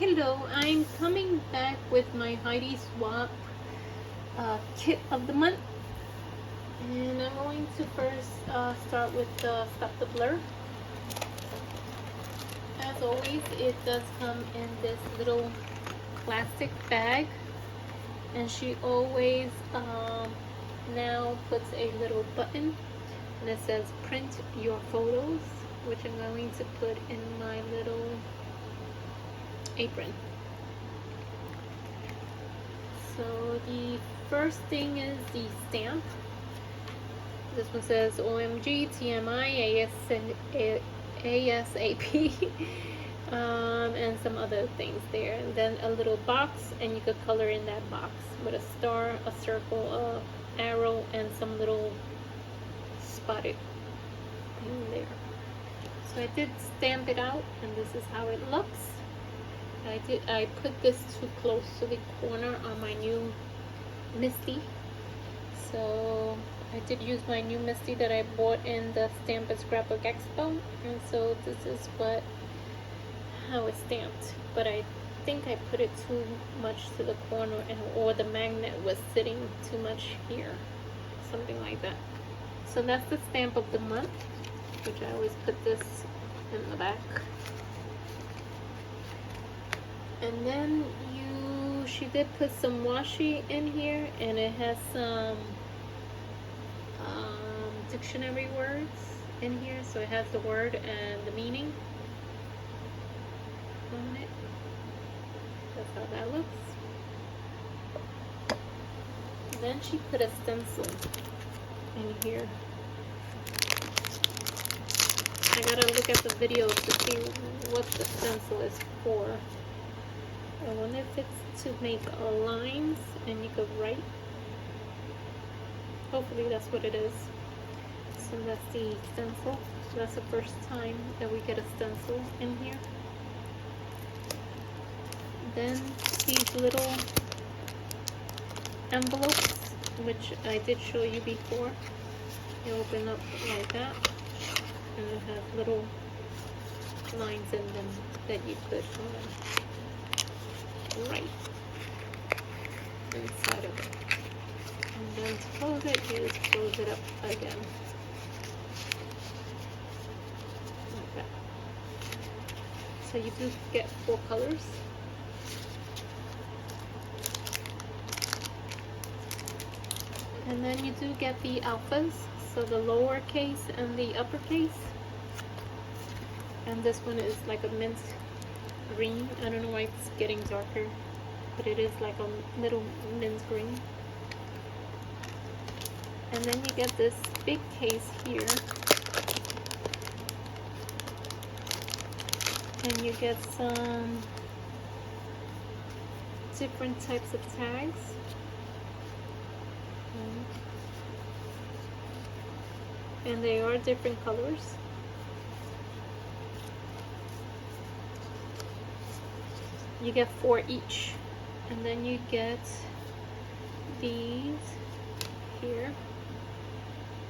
Hello, I'm coming back with my Heidi Swapp kit of the month, and I'm going to first start with the Stop the Blur. As always, it does come in this little plastic bag, and she always now puts a little button, and it says print your photos, which I'm going to put in my little apron. So the first thing is the stamp. This one says OMG, TMI, ASAP, and some other things there. And then a little box, and you could color in that box with a star, a circle, a arrow, and some little spotted thing there. So I did stamp it out, and this is how it looks. I put this too close to the corner on my new Misty. So I did use my new Misty that I bought in the Stamp and Scrapbook Expo, and so this is how it's stamped. But I think I put it too much to the corner, or the magnet was sitting too much here, something like that. So that's the stamp of the month, which I always put this in the back. And then she did put some washi in here, and it has some dictionary words in here, so it has the word and the meaning on it. That's how that looks. And then she put a stencil in here. I gotta look at the video to see what the stencil is for. I wonder if it's to make lines and you could write. Hopefully that's what it is. So that's the stencil. So that's the first time that we get a stencil in here. Then these little envelopes, which I did show you before. They open up like that, and it has little lines in them that you could right inside of it. And then to close it, you just close it up again. Like that. So you do get 4 colors. And then you do get the alphas, so the lowercase and the uppercase. And this one is like a mint green. I don't know why it's getting darker, but it is like a little mint green. And then you get this big case here, and you get some different types of tags. And they are different colors. You get 4 each, and then you get these here.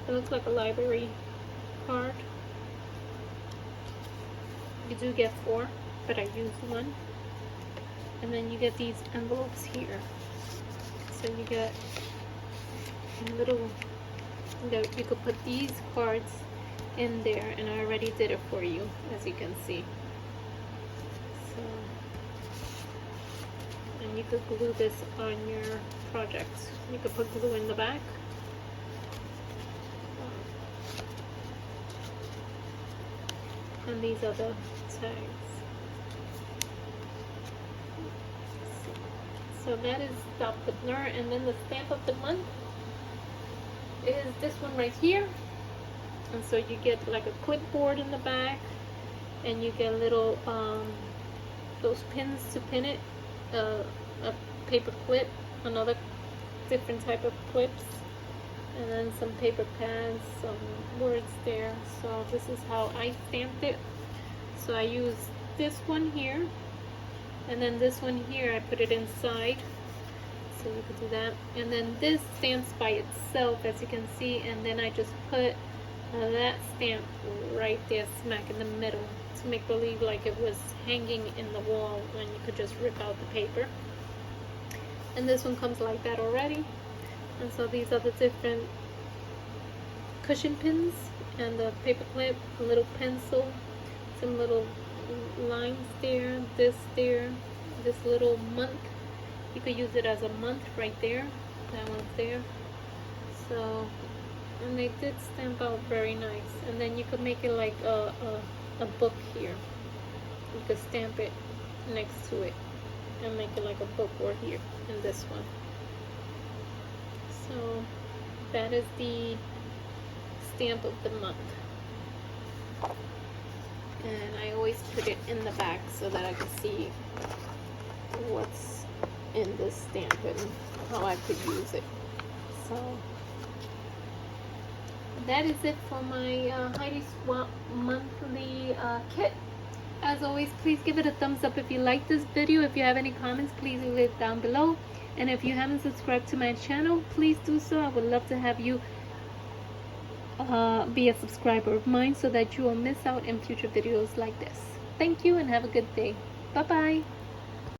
It looks like a library card. You do get 4, but I used 1. And then you get these envelopes here. So you get a little, you could put these cards in there, and I already did it for you, as you can see. So, and you could glue this on your project. You could put glue in the back. And these are the tags. So that is Stop the Blur. And then the stamp of the month is this one right here. And so you get like a clipboard in the back, and you get little those pins to pin it, a paper clip, another different type of clips, and then some paper pads, some words there. So this is how I stamped it. So I used this one here, and then this one here I put it inside, so you could do that. And then this stamps by itself, as you can see, and then I just put that stamp right there smack in the middle to make believe like it was hanging in the wall, and you could just rip out the paper. And this one comes like that already. And so these are the different cushion pins and the paper clip, a little pencil, some little lines there, this little month. You could use it as a month right there. That one's there. So, and they did stamp out very nice. And then you could make it like a book here. You could stamp it next to it and make it like a book or here in this one. So that is the stamp of the month. And I always put it in the back so that I can see what's in this stamp and how I could use it. So that is it for my Heidi Swapp monthly kit. As always, please give it a thumbs up if you like this video. If you have any comments, please leave it down below. And if you haven't subscribed to my channel, please do so. I would love to have you be a subscriber of mine so that you won't miss out in future videos like this. Thank you and have a good day. Bye bye.